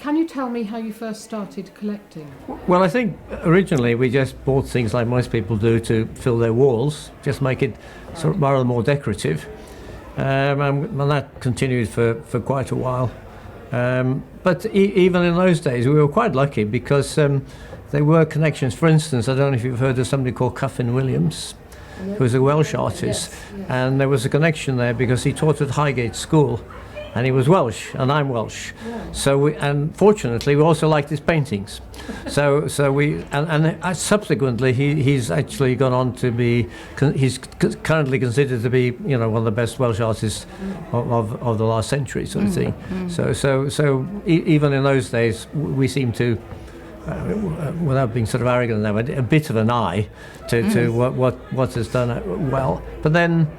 can you tell me how you first started collecting? Well, I think originally we just bought things like most people do to fill their walls, just make it sort of rather more decorative. And that continued for quite a while. But even in those days, we were quite lucky because there were connections. For instance, I don't know if you've heard of somebody called Cuffin Williams, who was a Welsh artist. Yes. And there was a connection there because he taught at Highgate School. And he was Welsh, and I'm Welsh. Yeah. So, and fortunately, we also liked his paintings. So we, and subsequently, he's actually gone on to be, he's currently considered to be, one of the best Welsh artists of the last century, sort of thing. So even in those days, we seem to, without being sort of arrogant now, a bit of an eye to what has done well. But then,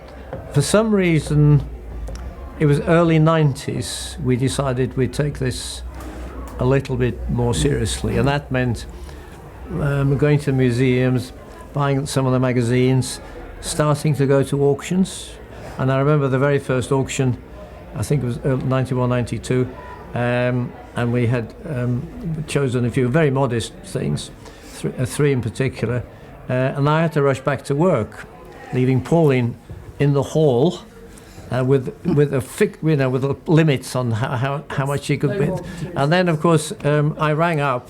for some reason, it was early 90s, we decided we'd take this a little bit more seriously, and that meant going to museums, buying some of the magazines, starting to go to auctions. And I remember the very first auction, I think it was 91, 92, and we had chosen a few very modest things, three in particular, and I had to rush back to work, leaving Pauline in the hall, with the limits on how much she could bid. And then, of course, I rang up.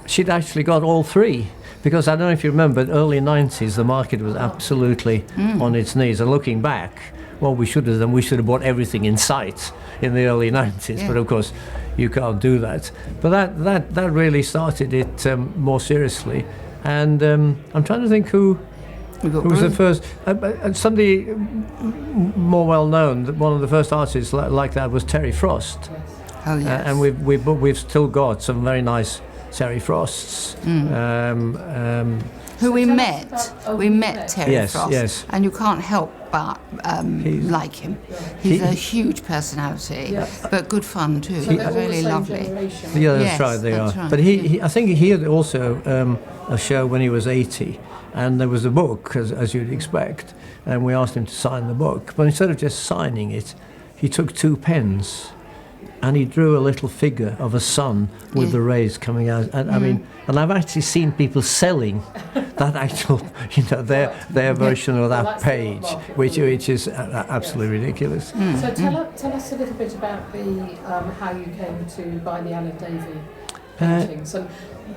She'd actually got all three, because I don't know if you remember, early 90s, the market was absolutely on its knees. And looking back, what we should have done, we should have bought everything in sight in the early 90s. Yeah. But of course, you can't do that. But that really started it more seriously. And I'm trying to think who was the first. Somebody more well known. One of the first artists like that was Terry Frost. Yes. Oh yes. And we've still got some very nice Terry Frosts. Who we met. We met Terry Frost. Yes. And you can't help but like him. He's a huge personality, but good fun too. So they're really all the lovely. same generation. Yeah, that's Yes, right. They that's are. right. But I think he had also a show when he was 80. And there was a book, as you'd expect, and we asked him to sign the book. But instead of just signing it, he took 2 pens, and he drew a little figure of a sun with the rays coming out. And I mean, and I've actually seen people selling that actual, their version of that page, which is absolutely ridiculous. So tell us a little bit about how you came to buy the Alan Davie paintings. And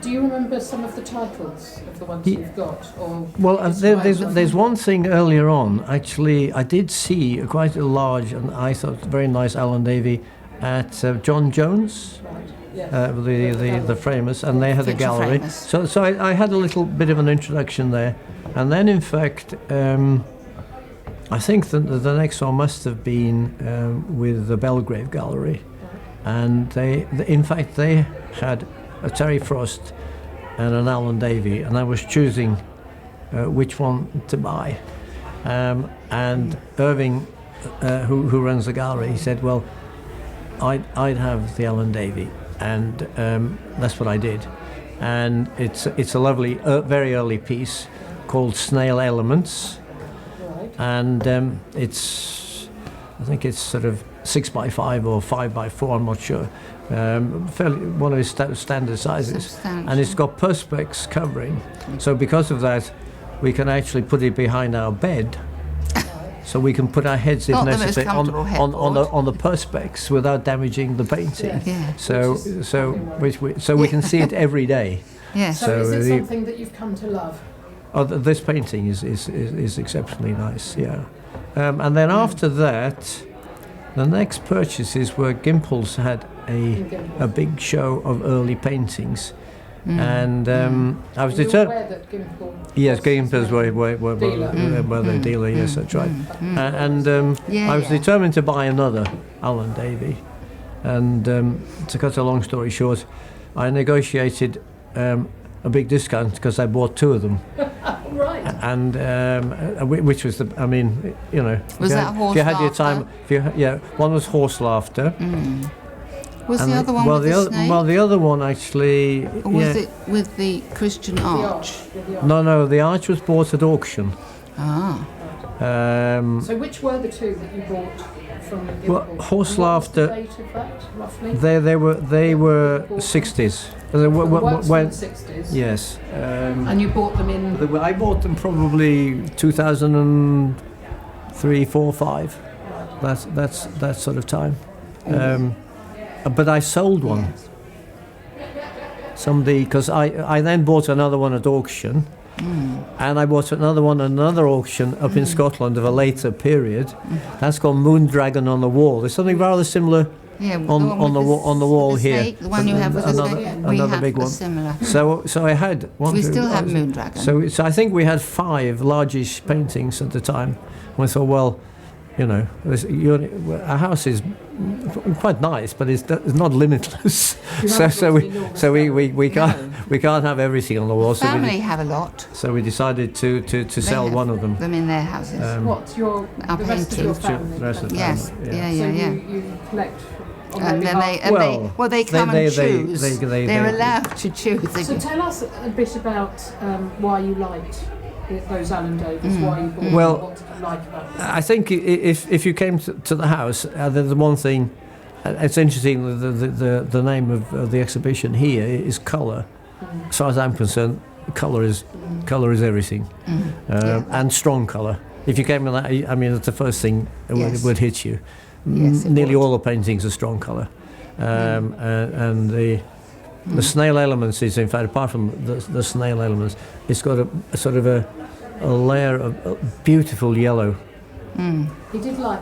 do you remember some of the titles of the ones you've got? Or there's one thing earlier on. Actually, I did see quite a large, and I thought very nice Alan Davie at John Jones, right. Yes. the framers, and they had a gallery. Framers. So I had a little bit of an introduction there, and then in fact, I think that the next one must have been with the Belgrave Gallery, and they had a Terry Frost and an Alan Davie, and I was choosing which one to buy. And Irving, who runs the gallery, he said, "Well, I'd have the Alan Davie," and that's what I did. And it's a lovely, very early piece called Snail Elements, Right. and I think it's sort of 6x5 or 5x4, I'm not sure. One of his standard sizes, Substantial. and it's got perspex covering. So because of that, we can actually put it behind our bed, so we can put our heads, if Not the most necessary, comfortable on the perspex without damaging the painting. Yeah. So we can see it every day. Yes. So is it something that you've come to love? This painting is exceptionally nice. Yeah, and then after that, the next purchases were Gimpel's had a big show of early paintings, and I was determined. Aware that Gimpel? Yes, Gimpel's were the dealer. Yes, that's right. And I was determined to buy another Alan Davie, and to cut a long story short, I negotiated a big discount because I bought 2 of them. Right. And which was Was that horse if you had your laughter? time, one was Horse Laughter. Was and the other one with the snake? Well, the other one actually. Or was it with the Christian arch? No, the arch was bought at auction. Ah. So which were the 2 that you bought from Well, Liverpool. horse And what was the laughter. date of that, roughly? They were 60s. The works from the 60s. Yes. And you bought them in. I bought them probably 2003, 4, 5. That's that sort of time. But I sold one. Yes. Somebody, because I then bought another one at auction, and I bought another one at another auction up in Scotland of a later period. That's called Moon Dragon on the Wall. There's something rather similar Yeah, on the wall the here. snake, the one you have with the Another- snake. another We have big a one. similar. So I had one. We two, still have I was- Moondragon. So I think we had 5 largish paintings at the time. And I thought, well, you know, our house is quite nice, but it's not limitless. You so haven't so got we any enormous so we, we, gallery. we can't have everything on the wall. So Family we, have a lot. so we decided to They sell have one of them. in their houses. What, Our the rest of your paintings. family? The rest of the Yes, family, yeah, So yeah, yeah. you collect on And their then behalf. they come they- and they- choose. they- They're they- allowed to choose. They So can- tell us a bit about why you liked those Alan Davies, why you bought Well, them, what did you like about them? I think if you came to the house, the one thing, it's interesting. The name of the exhibition here is colour. As far as I'm concerned, colour is everything, Yeah. and strong colour. If you came with that, I mean, it's the first thing that Yes. would hit you. Yes, it Nearly would. all the paintings are strong colour, and the snail elements is, in fact, apart from the snail elements, it's got a sort of a layer of beautiful yellow. He did like.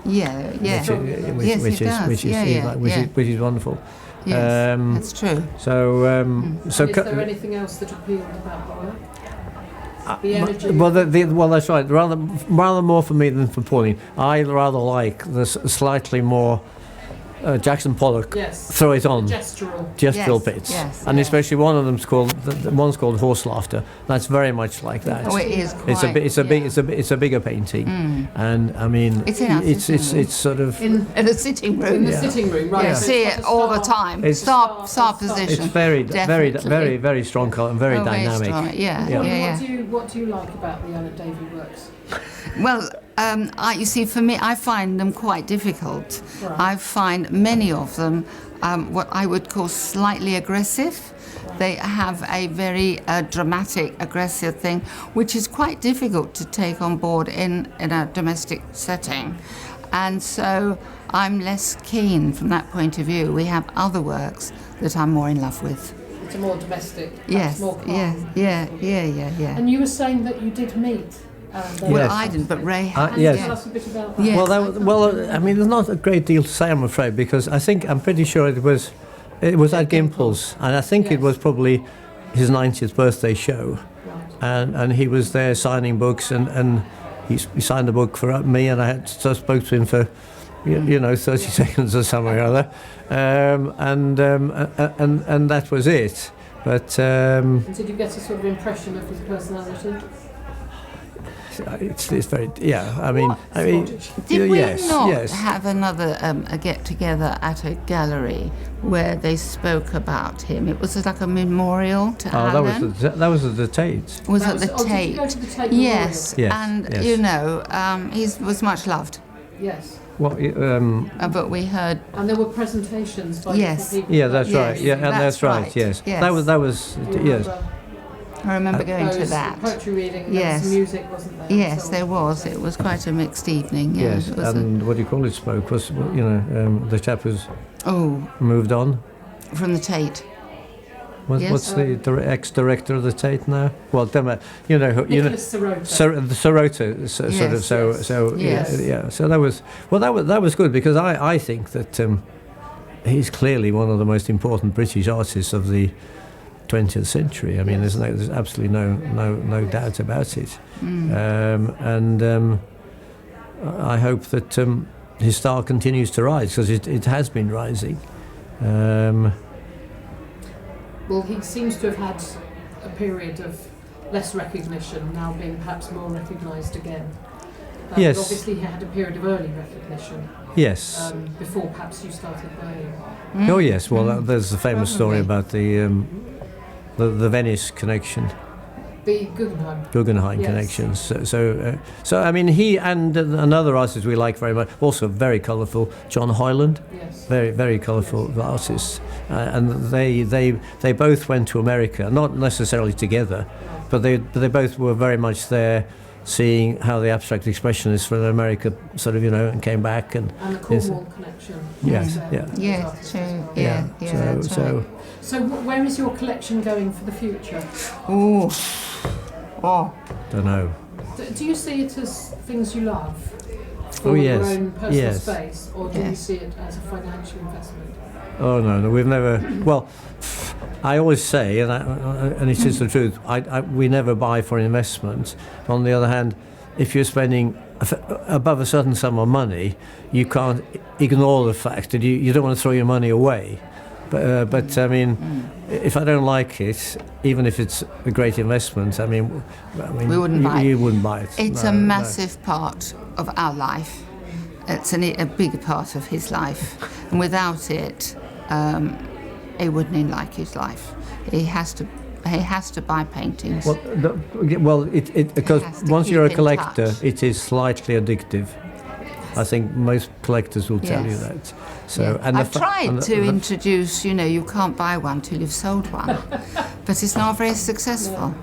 Yeah, yeah. Yes, which it is does. which is Yeah, yeah, which yeah. is which is wonderful. Yes, that's true. So so And is there anything else that appealed about the work? The energy. well, that's right. Rather more for me than for Pauline. I rather like the slightly more Jackson Pollock. Yes. Throw it on. Gestural. Gestural Yes, bits, yes, and yes. especially one of them's called one's called Horse Laughter. That's very much like that. Oh, it is It's quite. it's a bigger painting, and I mean It's in our sitting room. it's sort of In the sitting room. the sitting room, right? You so see it's it got a all the star. time. It's- Star it's position. very Definitely. very strong colour and very Oh, very dynamic. strong. Yeah, Yeah. yeah, yeah. What do you like about the Alan Davie works? Well, you see, for me, I find them quite difficult. Right. I find many of them what I would call slightly aggressive. They have a very dramatic, aggressive thing, which is quite difficult to take on board in a domestic setting. And so I'm less keen from that point of view. We have other works that I'm more in love with. It's a more domestic, perhaps Yes, more calm. yeah. And you were saying that you did meet Alan Davie. Well, Yes. I didn't, but Ray Uh, has. Can yes. you tell us a bit about that? Yes. I mean, there's not a great deal to say, I'm afraid, because I'm pretty sure it was at Gimple's, and I think it Yes. was probably his 90th birthday show, Right. and he was there signing books, and he signed a book for me, and I spoke to him for, 30 seconds or something or other, and that was it. But And did you get a sort of impression of his personality? it's very, I mean, Did we yes, not yes. have another a get together at a gallery where they spoke about him? It was like a memorial to Oh, Alan. that was at the Tate. Was That at the was- did you go Tate? to the Tate Yes, Yes, and yes. he was much loved. Yes. Well, But we heard And there were presentations by Yes. different people. yeah, that's Yes, right. Yeah, and that's that's right. right. Yes. Yes. That was You yes. remember I remember going to those that. poetry reading, and there was Yes. some music, wasn't there? and Yes, so there on. was. It was quite a mixed evening. Yeah, Yes, it was and what do you call it? Spoke was the chap who's oh, moved on. from the Tate. Yes. What's the ex-director of the Tate now? Well, Nicholas Sirota. the Sirota sort of Yes, so yes. yeah. So that was good, because I think that he's clearly one of the most important British artists of the 20th century. I mean, there's absolutely no doubt about it. And I hope that his star continues to rise, because it has been rising. Well, he seems to have had a period of less recognition, now being perhaps more recognised again. Yes. But obviously he had a period of early recognition Yes. before perhaps you started buying. Oh yes. Well, there's the famous story Probably. about the Venice connection. The Guggenheim. Guggenheim Yes. connections. So I mean, he and another artist we like very much, also very colourful, John Hoyland. Yes. Very, very colourful artists, and they both went to America, not necessarily together, but they both were very much there, seeing how the abstract expressionists from America sort of, and came back and the Cornwall connection. Yes, yeah. Yes, true. Yeah, that's right. So where is your collection going for the future? Oh, Don't know. Do you see it as things you love for Oh, your yes. own personal Yes. space, or do you Yes. see it as a financial investment? Oh no, we've never. Well, I always say, and it is the truth. We never buy for investment. On the other hand, if you're spending above a certain sum of money, you can't ignore the fact that you don't want to throw your money away. But I mean, if I don't like it, even if it's a great investment, I mean, we wouldn't buy it. You wouldn't buy it. It's No, a no. massive part of our life. It's a big part of his life, and without it, he wouldn't like his life. He has to buy paintings. Well, because has to once you're a keep in collector, touch. it is slightly addictive. I think most collectors will tell you Yes. that. So, Yeah. and I've tried to introduce, you can't buy one till you've sold one, but it's not very successful.